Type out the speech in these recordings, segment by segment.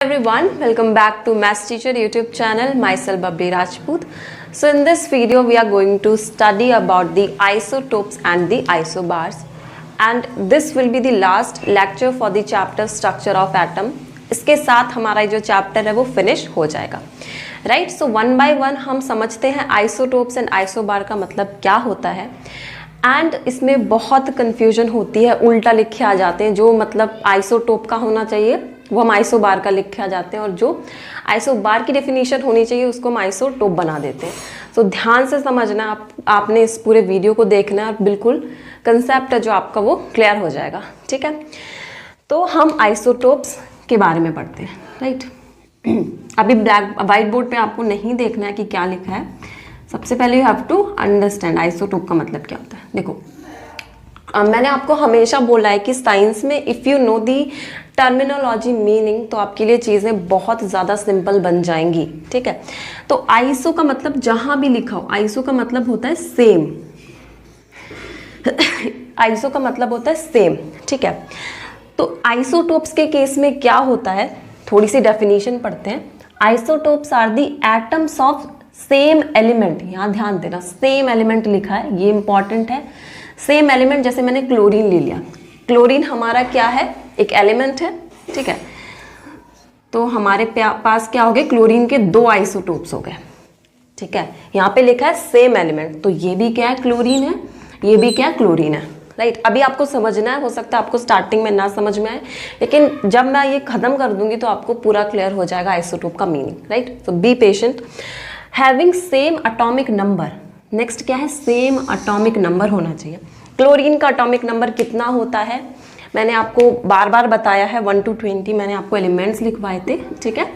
Everyone, welcome back to Maths Teacher YouTube channel. Myself Babbi Rajput. So in this video we are going to study about the isotopes and the isobars, and this will be the last lecture for the chapter structure of atom. इसके साथ हमारा जो chapter है वो finish हो जाएगा, right. So one by one हम समझते हैं आइसोटोप्स एंड आइसोबार का मतलब क्या होता है। एंड इसमें बहुत कन्फ्यूजन होती है, उल्टा लिखे आ जाते हैं। जो मतलब आइसोटोप का होना चाहिए वो हम आइसोबार का लिखे आ जाते हैं, और जो आइसोबार की डेफिनेशन होनी चाहिए उसको हम आइसोटोप बना देते हैं। तो ध्यान से समझना, आपने इस पूरे वीडियो को देखना है, बिल्कुल कंसेप्ट है जो आपका वो क्लियर हो जाएगा, ठीक है। तो हम आइसोटोप्स के बारे में पढ़ते हैं, राइट। अभी व्हाइट बोर्ड पे आपको नहीं देखना है कि क्या लिखा है। सबसे पहले you have to understand isotope का मतलब क्या होता है। देखो, मैंने आपको हमेशा बोला है कि साइंस में if you know the terminology meaning तो आपके लिए चीज़ें बहुत ज़्यादा सिंपल बन जाएंगी, ठीक है। तो आइसो का मतलब जहाँ भी लिखा हो, आइसो का मतलब होता है सेम। आइसो का मतलब होता है सेम, ठीक है। तो आइसोटोप्स के केस में क्या होता है, थोड़ी सी डेफिनेशन पढ़ते हैं। Isotopes are the atoms of same element. यहाँ ध्यान देना, सेम एलिमेंट लिखा है, ये इंपॉर्टेंट है। सेम एलिमेंट, जैसे मैंने क्लोरीन ले लिया, क्लोरीन हमारा क्या है, एक एलिमेंट है, ठीक है। तो हमारे पास क्या हो गए, क्लोरीन के दो आइसोटोप्स हो गए, ठीक है। यहाँ पे लिखा है सेम एलिमेंट, तो ये भी क्या है, क्लोरीन है, ये भी क्या है, क्लोरीन है, राइट। अभी आपको समझना है, हो सकता है आपको स्टार्टिंग में ना समझ में आए, लेकिन जब मैं ये खत्म कर दूंगी तो आपको पूरा क्लियर हो जाएगा आइसोटोप का मीनिंग, राइट। तो be patient. Having same atomic number, next क्या है, सेम एटॉमिक नंबर होना चाहिए। क्लोरीन का एटॉमिक नंबर कितना होता है, मैंने आपको बार बार बताया है, 1 to 20 मैंने आपको एलिमेंट्स लिखवाए थे, ठीक है।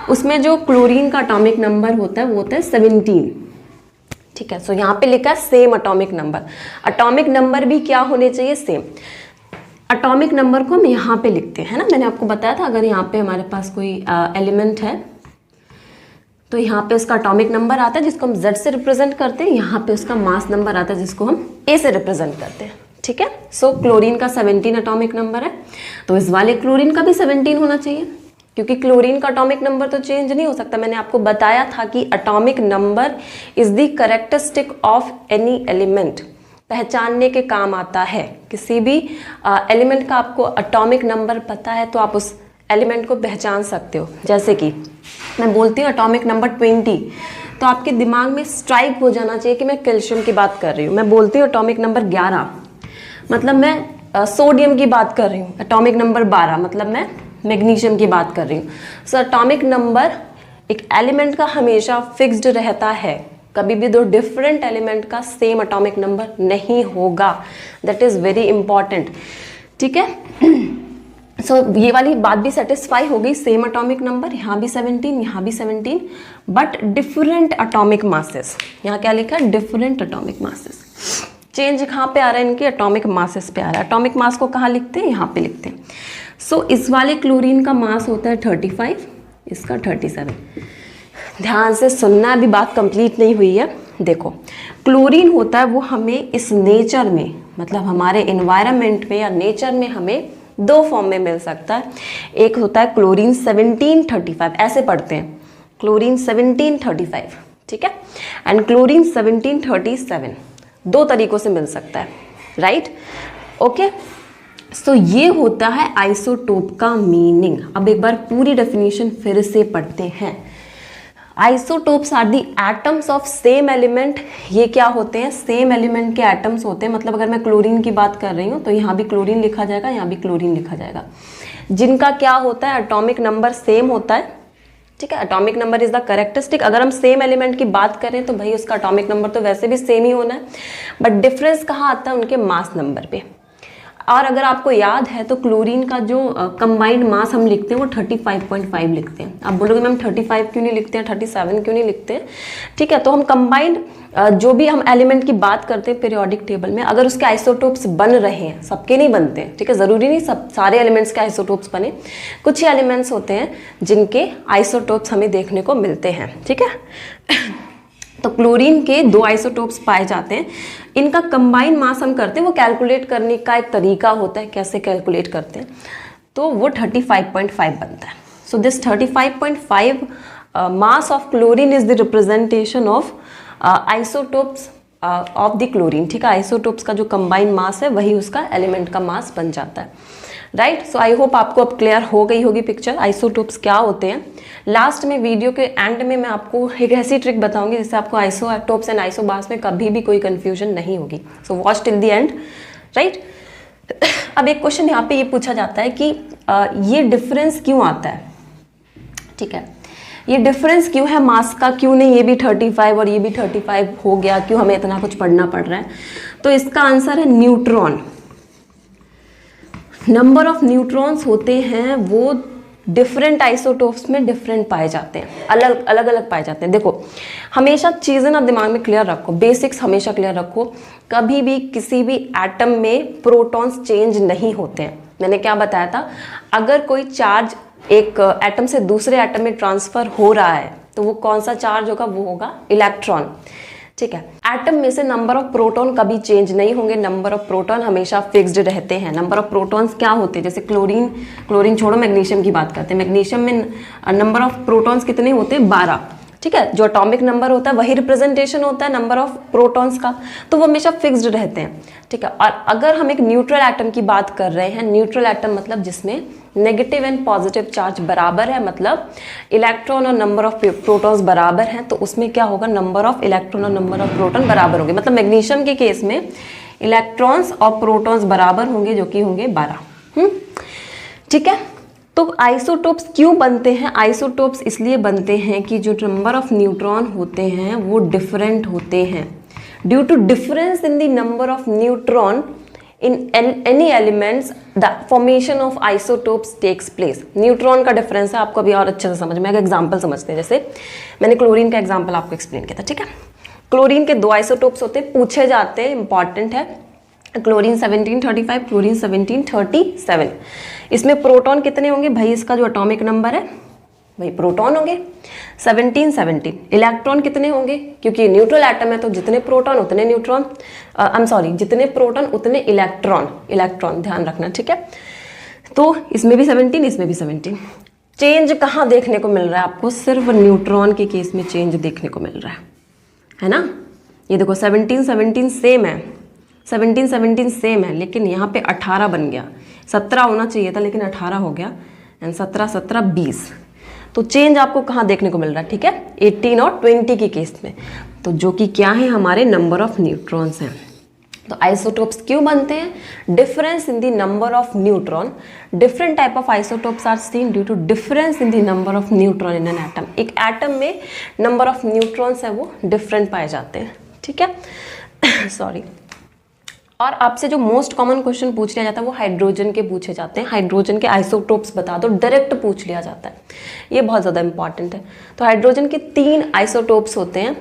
उसमें जो क्लोरीन का एटॉमिक नंबर होता है वो होता है 17, ठीक है। सो यहाँ पे लिखा है same atomic number. Atomic number भी क्या होने चाहिए, सेम। एटॉमिक नंबर को हम यहाँ पे लिखते हैं ना, मैंने आपको बताया था। अगर यहाँ पे हमारे पास कोई एलिमेंट है तो यहाँ पे उसका एटॉमिक नंबर आता है जिसको हम Z से रिप्रेजेंट करते हैं, यहाँ पे उसका मास नंबर आता है जिसको हम A से रिप्रेजेंट करते हैं, ठीक है। सो क्लोरीन का 17 एटॉमिक नंबर है, तो इस वाले क्लोरीन का भी 17 होना चाहिए, क्योंकि क्लोरीन का एटॉमिक नंबर तो चेंज नहीं हो सकता। मैंने आपको बताया था कि atomic number is the characteristic of any element, पहचानने के काम आता है। किसी भी एलिमेंट का आपको एटॉमिक नंबर पता है तो आप उस एलिमेंट को पहचान सकते हो। जैसे कि मैं बोलती हूँ एटॉमिक नंबर 20, तो आपके दिमाग में स्ट्राइक हो जाना चाहिए कि मैं कैल्शियम की बात कर रही हूँ। मैं बोलती हूँ एटॉमिक नंबर 11, मतलब मैं सोडियम की बात कर रही हूँ। एटॉमिक नंबर 12 मतलब मैं मैग्नीशियम की बात कर रही हूँ। सो एटॉमिक नंबर एक एलिमेंट का हमेशा फिक्स्ड रहता है, कभी भी दो डिफरेंट एलिमेंट का सेम एटॉमिक नंबर नहीं होगा। दैट इज़ वेरी इंपॉर्टेंट, ठीक है। सो ये वाली बात भी सेटिस्फाई हो गई, सेम एटॉमिक नंबर, यहाँ भी 17, यहाँ भी 17, बट डिफरेंट एटॉमिक मासेस। यहाँ क्या लिखा है, डिफरेंट एटॉमिक मासेस। चेंज कहाँ पे आ रहा है, इनके एटॉमिक मासेस पे आ रहा है। एटॉमिक मास को कहाँ लिखते हैं, यहाँ पे लिखते हैं। सो इस वाले क्लोरीन का मास होता है 35, इसका 37। ध्यान से सुनना, अभी बात कंप्लीट नहीं हुई है। देखो, क्लोरीन होता है वो हमें इस नेचर में, मतलब हमारे एनवायरनमेंट में या नेचर में हमें दो फॉर्म में मिल सकता है। एक होता है क्लोरीन 1735, ऐसे पढ़ते हैं, क्लोरीन 1735, ठीक है, एंड क्लोरीन 1737, दो तरीकों से मिल सकता है, राइट, ओके। सो ये होता है आइसोटोप का मीनिंग। अब एक बार पूरी डेफिनेशन फिर से पढ़ते हैं। Isotopes are the atoms of same element. ये क्या होते हैं, सेम एलिमेंट के एटम्स होते हैं। मतलब अगर मैं क्लोरीन की बात कर रही हूँ तो यहाँ भी क्लोरीन लिखा जाएगा, यहाँ भी क्लोरीन लिखा जाएगा, जिनका क्या होता है, एटॉमिक नंबर सेम होता है, ठीक है। Atomic number is the characteristic. अगर हम सेम एलिमेंट की बात करें तो भाई उसका एटॉमिक नंबर तो वैसे भी सेम ही होना है, बट डिफरेंस कहाँ आता है, उनके मास नंबर पे। और अगर आपको याद है तो क्लोरीन का जो कंबाइंड मास हम लिखते हैं वो 35.5 लिखते हैं। आप बोलोगे मैम 35 क्यों नहीं लिखते हैं, 37 क्यों नहीं लिखते हैं, ठीक है। तो हम कंबाइंड जो भी हम एलिमेंट की बात करते हैं पीरियोडिक टेबल में, अगर उसके आइसोटोप्स बन रहे हैं, सबके नहीं बनते हैं, ठीक है, ज़रूरी नहीं सब सारे एलिमेंट्स के आइसोटोप्स बने, कुछ ही एलिमेंट्स होते हैं जिनके आइसोटोप्स हमें देखने को मिलते हैं, ठीक है। तो क्लोरीन के दो आइसोटोप्स पाए जाते हैं, इनका कंबाइन मास हम करते हैं, वो कैलकुलेट करने का एक तरीका होता है, कैसे कैलकुलेट करते हैं, तो वो 35.5 बनता है। So this 35.5 mass of chlorine is the representation of isotopes of the chlorine. ठीक है, आइसोटोप्स का जो कंबाइंड मास है वही उसका एलिमेंट का मास बन जाता है, राइट. सो आई होप आपको अब क्लियर हो गई होगी पिक्चर आइसोटोप्स क्या होते हैं. लास्ट में वीडियो के एंड में मैं आपको एक ऐसी ट्रिक बताऊंगी जिससे आपको आइसोटोप्स एंड आइसोबार्स में कभी भी कोई कंफ्यूजन नहीं होगी. So watch till the end, right. अब एक क्वेश्चन यहाँ पे ये पूछा जाता है कि ये डिफरेंस क्यों आता है. ठीक है, ये डिफरेंस क्यों है मास का, क्यों नहीं ये भी 35 और ये भी 35 हो गया, क्यों हमें इतना कुछ पढ़ना पड़ रहा है. तो इसका आंसर है न्यूट्रॉन. नंबर ऑफ न्यूट्रॉन्स होते हैं वो डिफरेंट आइसोटोप्स में डिफरेंट पाए जाते हैं, अलग अलग पाए जाते हैं. देखो हमेशा चीज़ें ना दिमाग में क्लियर रखो, बेसिक्स हमेशा क्लियर रखो. कभी भी किसी भी एटम में प्रोटॉन्स चेंज नहीं होते हैं. मैंने क्या बताया था, अगर कोई चार्ज एक एटम से दूसरे एटम में ट्रांसफर हो रहा है तो वो कौन सा चार्ज होगा, वो होगा इलेक्ट्रॉन. ठीक है, एटम में से नंबर ऑफ प्रोटॉन कभी चेंज नहीं होंगे, नंबर ऑफ प्रोटॉन हमेशा फिक्स्ड रहते हैं. नंबर ऑफ प्रोटॉन्स क्या होते हैं, जैसे क्लोरीन छोड़ो, मैग्नीशियम की बात करते हैं. मैग्नीशियम में नंबर ऑफ प्रोटॉन्स कितने होते हैं, 12. ठीक है, जो एटॉमिक नंबर होता है वही रिप्रेजेंटेशन होता है नंबर ऑफ प्रोटॉन्स का, तो वो हमेशा फिक्स्ड रहते हैं. ठीक है, और अगर हम एक न्यूट्रल एटम की बात कर रहे हैं, न्यूट्रल एटम मतलब जिसमें नेगेटिव एंड पॉजिटिव चार्ज बराबर है, मतलब इलेक्ट्रॉन और नंबर ऑफ प्रोटॉन्स बराबर हैं, तो उसमें क्या होगा, नंबर ऑफ इलेक्ट्रॉन और नंबर ऑफ प्रोटॉन बराबर होंगे. मतलब मैग्नीशियम के केस में इलेक्ट्रॉन्स और प्रोटॉन्स बराबर होंगे, जो कि होंगे 12. ठीक है, तो आइसोटोप्स क्यों बनते हैं. आइसोटोप्स इसलिए बनते हैं कि जो नंबर ऑफ न्यूट्रॉन होते हैं वो डिफरेंट होते हैं. Due to difference in the number of neutron in any elements the formation of isotopes takes place. Neutron का डिफरेंस है, आपको अभी और अच्छे से समझ में. एक एग्जांपल समझते हैं, जैसे मैंने क्लोरीन का एग्जांपल आपको एक्सप्लेन किया था. ठीक है, क्लोरीन के 2 आइसोटोप्स होते हैं, पूछे जाते हैं, इंपॉर्टेंट है. Chlorine 1735, chlorine 1737. इसमें प्रोटॉन कितने होंगे भाई, इसका जो एटॉमिक नंबर है वही प्रोटॉन होंगे 17. इलेक्ट्रॉन कितने होंगे, क्योंकि न्यूट्रल एटम है तो जितने प्रोटॉन उतने न्यूट्रॉन, जितने प्रोटॉन उतने इलेक्ट्रॉन ध्यान रखना. ठीक है, तो इसमें भी 17, इसमें भी 17. चेंज कहाँ देखने को मिल रहा है आपको, सिर्फ न्यूट्रॉन के केस में चेंज देखने को मिल रहा है ना. ये देखो 17 सेम है, 17 सेम है, लेकिन यहाँ पे 18 बन गया. 17 होना चाहिए था लेकिन 18 हो गया, एंड 17 20. तो चेंज आपको कहाँ देखने को मिल रहा है. ठीक है, 18 और 20 के केस में, तो जो कि क्या है, हमारे नंबर ऑफ न्यूट्रॉन्स हैं. तो आइसोटोप्स क्यों बनते हैं, difference in the number of neutron. Different type of isotopes are seen due to difference in the number of neutron in an atom. एक एटम में नंबर ऑफ न्यूट्रॉन्स है वो different पाए जाते हैं. ठीक है सॉरी. और आपसे जो मोस्ट कॉमन क्वेश्चन पूछ लिया जाता है वो हाइड्रोजन के पूछे जाते हैं. हाइड्रोजन के आइसोटोप्स बता दो, डायरेक्ट पूछ लिया जाता है, ये बहुत ज़्यादा इंपॉर्टेंट है. तो हाइड्रोजन के 3 आइसोटोप्स होते हैं.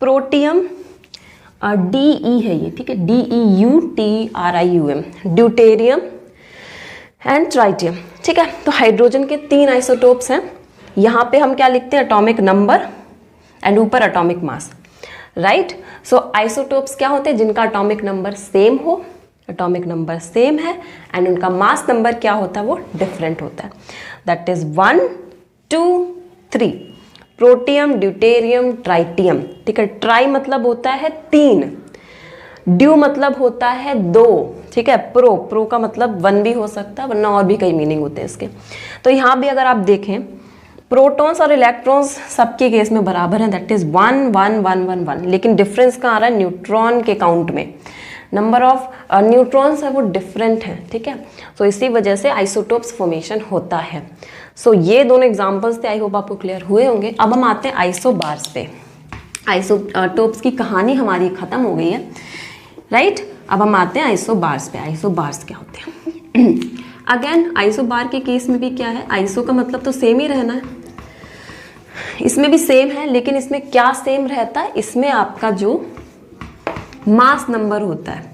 प्रोटियम, DE है ये, ठीक है, DEUTRIUM, ड्यूटेरियम एंड ट्राइटियम. ठीक है, तो हाइड्रोजन के 3 आइसोटोप्स हैं. यहाँ पे हम क्या लिखते हैं, एटॉमिक नंबर एंड ऊपर एटॉमिक मास, राइट. सो आइसोटोप्स क्या होते हैं, जिनका एटॉमिक नंबर सेम हो, एटॉमिक नंबर सेम है, एंड उनका मास नंबर क्या होता है, वो डिफरेंट होता है. That is 1 2 3. Protium, deuterium, tritium. ठीक है, ट्राई मतलब होता है 3, ड्यू मतलब होता है 2. ठीक है, प्रो का मतलब 1 भी हो सकता है, वरना और भी कई मीनिंग होते हैं इसके. तो यहाँ भी अगर आप देखें, प्रोटॉन्स और इलेक्ट्रॉन्स सबके केस में बराबर हैं, दैट इज 1 1 1 1 1. लेकिन डिफरेंस कहाँ आ रहा है, न्यूट्रॉन के काउंट में. नंबर ऑफ न्यूट्रॉन्स है वो डिफरेंट है. ठीक है, तो इसी वजह से आइसोटोप्स फॉर्मेशन होता है. सो ये दोनों एग्जांपल्स थे, आई होप आपको क्लियर हुए होंगे. अब हम आते हैं आइसोबार्स पे. आइसोटोप्स की कहानी हमारी खत्म हो गई है, राइट. अब हम आते हैं आइसोबार्स पे. आइसोबार्स क्या होते हैं अगेन आइसोबार के केस में भी क्या है, आइसो का मतलब तो सेम ही रहना है, इसमें भी सेम है, लेकिन इसमें क्या सेम रहता है, इसमें आपका जो मास नंबर होता है,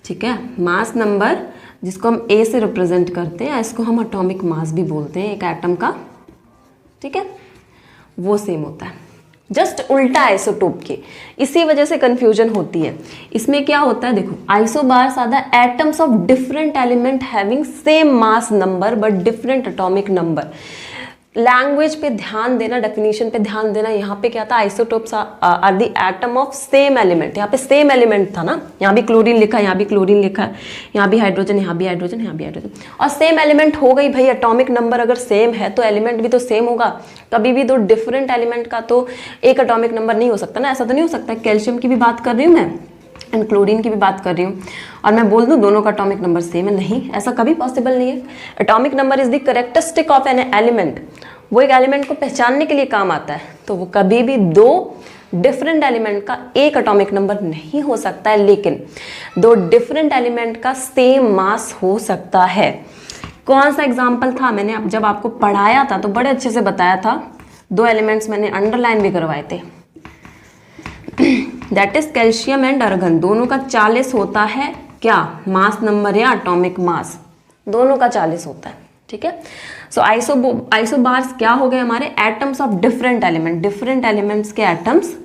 ठीक है, मास नंबर जिसको हम ए से रिप्रेजेंट करते हैं, इसको हम एटॉमिक मास भी बोलते हैं एक एटम का. ठीक है, वो सेम होता है, जस्ट उल्टा आइसोटोप के. इसी वजह से कंफ्यूजन होती है. इसमें क्या होता है, देखो, isobars are the atoms of different element having same mass number but different atomic number. Language पे ध्यान देना, डेफिनेशन पे ध्यान देना। यहाँ पे क्या था, isotopes are the atom of same element. यहाँ पे सेम एलिमेंट था ना, यहाँ भी क्लोरीन लिखा है, यहाँ भी क्लोरीन लिखा है, यहाँ भी हाइड्रोजन, यहाँ भी हाइड्रोजन, यहाँ भी हाइड्रोजन, और सेम एलिमेंट हो गई भाई। एटॉमिक नंबर अगर सेम है तो एलिमेंट भी तो सेम होगा। कभी भी दो डिफरेंट एलिमेंट का तो एक एटॉमिक नंबर नहीं हो सकता ना, ऐसा तो नहीं हो सकता। कैल्शियम की भी बात कर रही हूँ मैं एंड क्लोरीन की भी बात कर रही हूँ और मैं बोल दूँ दोनों का एटॉमिक नंबर सेम है, नहीं, ऐसा कभी पॉसिबल नहीं है। Atomic number is the characteristic of an element. वो एक एलिमेंट को पहचानने के लिए काम आता है, तो वो कभी भी दो डिफरेंट एलिमेंट का एक एटॉमिक नंबर नहीं हो सकता है, लेकिन दो डिफरेंट एलिमेंट का सेम मास हो सकता है। कौन सा एग्जाम्पल था, मैंने जब आपको पढ़ाया था तो बड़े अच्छे से बताया था। दो एलिमेंट्स मैंने अंडरलाइन भी करवाए थे, that is calcium and organ. दोनों का 40 होता है क्या, मास नंबर या एटॉमिक मास, दोनों का 40 होता है, ठीक है। सो आइसोबार्स क्या हो गए हमारे, atoms of different element, different elements के atoms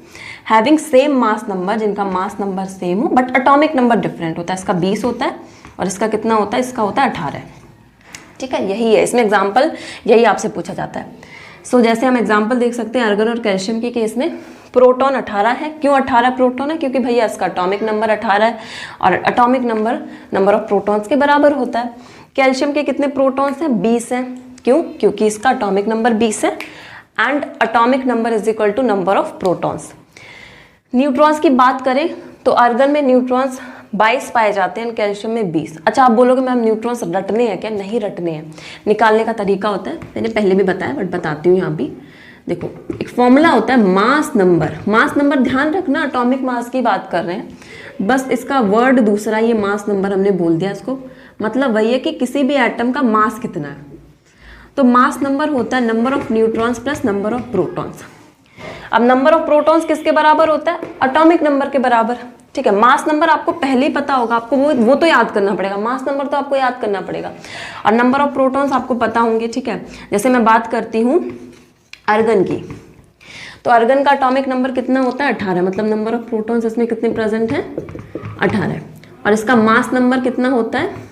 having same mass number, जिनका मास नंबर सेम हो बट एटॉमिक नंबर डिफरेंट होता है। इसका 20 होता है और इसका कितना होता है, इसका होता है 18, ठीक है। यही है इसमें एग्जाम्पल, यही आपसे पूछा जाता है। सो जैसे हम एग्जाम्पल देख सकते हैं अर्गन और कैल्शियम के केस में, प्रोटॉन 18 है। क्यों 18 प्रोटॉन है, क्योंकि भैया इसका एटॉमिक नंबर 18 है और एटॉमिक नंबर ऑफ प्रोटॉन्स के बराबर होता है। कैल्शियम के कितने प्रोटॉन्स हैं, 20 हैं। क्यों, क्योंकि इसका एटॉमिक नंबर 20 है and atomic number is equal to number of protons. Neutrons की बात करें तो अर्गन में न्यूट्रॉन्स 22 पाए जाते हैं, कैल्शियम में 20। अच्छा, आप बोलोगे मैम न्यूट्रॉन्स रटने हैं क्या, नहीं रटने हैं, निकालने का तरीका होता है, मैंने पहले भी बताया बट बताती हूँ यहाँ भी। देखो एक फॉर्मूला होता है मास नंबर, मास नंबर ध्यान रखना, एटॉमिक मास की बात कर रहे हैं, बस इसका वर्ड दूसरा, ये मास नंबर हमने बोल दिया इसको, मतलब वही है कि किसी भी एटम का मास कितना है। तो मास नंबर होता है number of neutrons plus number of protons. अब नंबर ऑफ प्रोटॉन्स किसके बराबर होता है, एटॉमिक नंबर के बराबर, ठीक है। मास नंबर आपको पहले ही पता होगा, आपको वो तो याद करना पड़ेगा, मास नंबर तो आपको याद करना पड़ेगा, और नंबर ऑफ प्रोटॉन्स आपको पता होंगे, ठीक है। जैसे मैं बात करती हूँ अर्गन की, तो अर्गन का एटॉमिक नंबर कितना होता है, 18, मतलब नंबर ऑफ प्रोटॉन्स इसमें कितने प्रेजेंट हैं, 18, और इसका मास नंबर कितना होता है,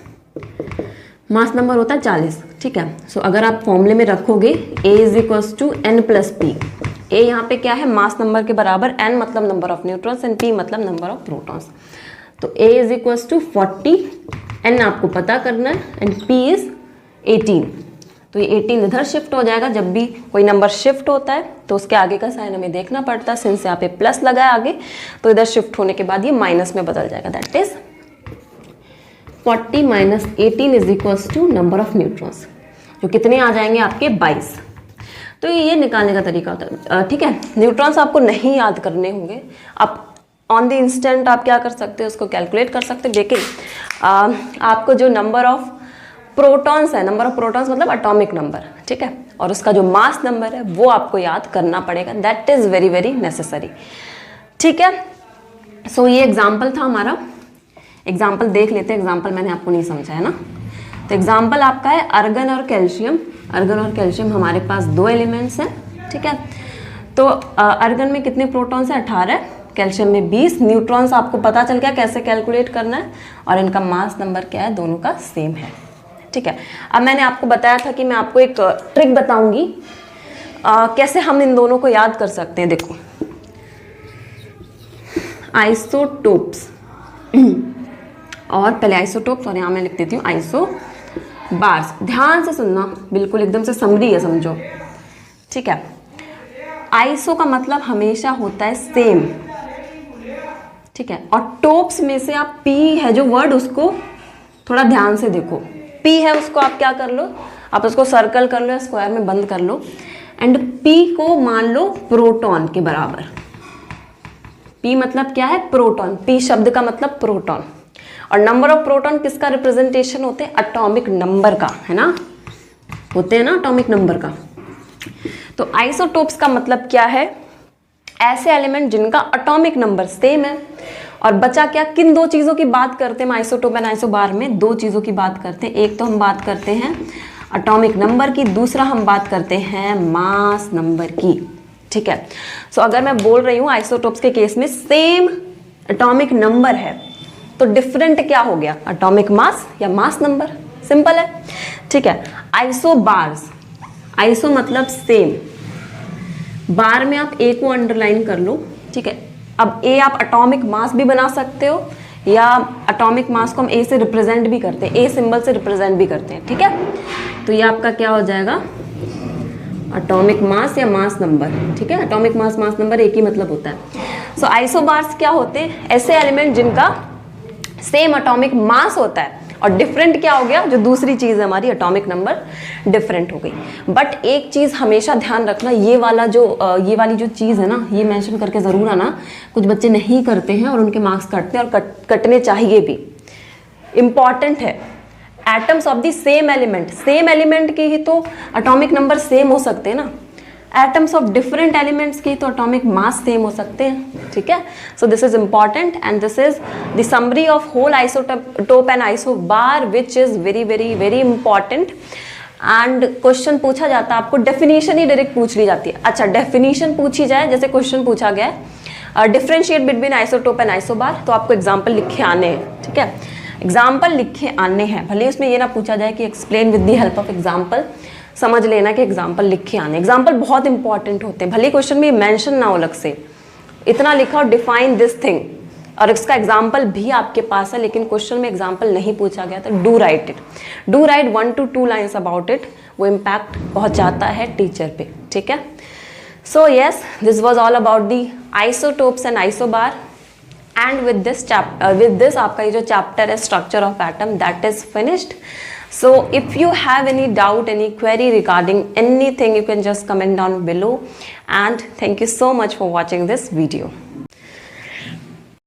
मास नंबर होता है 40, ठीक है। सो अगर आप फॉर्मूले में रखोगे A is equals to N plus P, A यहाँ पे क्या है, मास नंबर के बराबर, N मतलब number of neutrons and P मतलब नंबर ऑफ प्रोटॉन्स। तो A is equals to 40, N आपको पता करना है एंड P इज 18। तो ये 18 इधर शिफ्ट हो जाएगा, जब भी कोई नंबर शिफ्ट होता है तो उसके आगे का साइन हमें देखना पड़ता है, सिंस यहाँ पे प्लस लगा है आगे, तो इधर शिफ्ट होने के बाद ये माइनस में बदल जाएगा, that is 40 minus 18 is equals to number of neutrons, जो कितने आ जाएंगे आपके 22। तो ये निकालने का तरीका होता है, ठीक है। न्यूट्रॉन्स आपको नहीं याद करने होंगे, आप ऑन द इंस्टेंट आप क्या कर सकते हो, उसको कैलकुलेट कर सकते हैं, लेकिन आपको जो नंबर ऑफ प्रोटॉन्स है, नंबर ऑफ प्रोटॉन्स मतलब एटॉमिक नंबर, ठीक है, और उसका जो मास नंबर है वो आपको याद करना पड़ेगा, that is very very necessary, ठीक है। सो ये एग्जाम्पल था हमारा, एग्जाम्पल देख लेते हैं, एग्जाम्पल मैंने आपको नहीं समझा है ना। तो एग्जाम्पल आपका है अर्गन और कैल्शियम। अर्गन और कैल्शियम हमारे पास दो एलिमेंट्स हैं, ठीक है। तो अर्गन में कितने प्रोटॉन्स हैं, 18, कैल्शियम में 20। न्यूट्रॉन्स आपको पता चल गया कैसे कैलकुलेट करना है, और इनका मास नंबर क्या है, दोनों का सेम है, ठीक है। अब मैंने आपको बताया था कि मैं आपको एक ट्रिक बताऊंगी कैसे हम इन दोनों को याद कर सकते हैं। देखो आइसोटोप्स और पहले आइसोटोप्स, और यहाँ मैं लिख देती हूँ आइसोबार्स। ध्यान से सुनना, बिल्कुल एकदम से समरी है, समझो, ठीक है। आइसो का मतलब हमेशा होता है सेम, ठीक है, और टोप्स में से आप पी है जो वर्ड, उसको थोड़ा ध्यान से देखो। पी है उसको आप क्या कर लो, आप उसको सर्कल कर लो या स्क्वायर में बंद कर लो, एंड पी को मान लो प्रोटॉन के बराबर। पी मतलब क्या है, प्रोटॉन, पी शब्द का मतलब प्रोटॉन, और नंबर ऑफ प्रोटॉन किसका रिप्रेजेंटेशन होते हैं, एटॉमिक नंबर का, है ना, होते हैं ना एटॉमिक नंबर का। तो आइसोटोप्स का मतलब क्या है, ऐसे एलिमेंट जिनका एटॉमिक नंबर सेम है। और बचा क्या, किन दो चीज़ों की बात करते हैं आइसोटोप एंड आइसोबार में, दो चीज़ों की बात करते हैं। एक तो हम बात करते हैं एटॉमिक नंबर की, दूसरा हम बात करते हैं मास नंबर की, ठीक है। सो अगर मैं बोल रही हूँ आइसोटोप्स के केस में सेम एटॉमिक नंबर है, तो डिफरेंट क्या हो गया, एटॉमिक मास या मास नंबर, सिंपल है, ठीक है। आइसोबार्स, आइसो मतलब सेम, बार में आप ए को अंडरलाइन कर लो, ठीक है। अब ए आप एटॉमिक मास भी बना सकते हो, या एटॉमिक मास को हम ए से रिप्रेजेंट भी करते हैं, ए सिंबल से रिप्रेजेंट भी करते हैं, ठीक है। तो ये आपका क्या हो जाएगा, एटॉमिक मास या मास नंबर, ठीक है। एटॉमिक मास, मास नंबर एक ही मतलब होता है। सो आइसोबार्स क्या होते हैं, ऐसे एलिमेंट जिनका सेम एटॉमिक मास होता है और डिफरेंट क्या हो गया, जो दूसरी चीज़ है हमारी एटॉमिक नंबर डिफरेंट हो गई। बट एक चीज़ हमेशा ध्यान रखना, ये वाली जो चीज़ है ना, ये मेंशन करके ज़रूर आना, कुछ बच्चे नहीं करते हैं और उनके मार्क्स कटते हैं और कटने चाहिए भी, इम्पॉर्टेंट है। Atoms of the same element के ही तो एटॉमिक नंबर सेम हो सकते हैं ना, एटम्स ऑफ डिफरेंट एलिमेंट्स की तो एटॉमिक मास सेम हो सकते हैं, ठीक है। So this is important and this is the summary of whole isotope and isobar which is very very very important. And question पूछा जाता है आपको, डेफिनेशन ही डायरेक्ट पूछ ली जाती है। अच्छा, डेफिनेशन पूछी जाए, जैसे क्वेश्चन पूछा गया है differentiate between isotope and isobar, तो आपको एग्जाम्पल लिखे आने हैं, ठीक है। एग्जाम्पल लिखे आने हैं, भले उसमें ये ना पूछा जाए कि explain with the help of example, समझ लेना कि एग्जाम्पल लिखे आने। एग्जाम्पल बहुत इंपॉर्टेंट होते हैं, भले क्वेश्चन में मेंशन ना हो अलग से, इतना लिखा और डिफाइन दिस थिंग, और इसका एग्जाम्पल भी आपके पास है, लेकिन क्वेश्चन में एग्जाम्पल नहीं पूछा गया तो do right it, do right 1 to 2 lines about it, वो इम्पैक्ट पहुंचाता है टीचर पे, ठीक है। So yes, this was all about the isotopes and isobar. And with this आपका ये जो चैप्टर है structure of atom, that is finished. So if you have any doubt, any query regarding anything, you can just comment down below. And thank you so much for watching this video.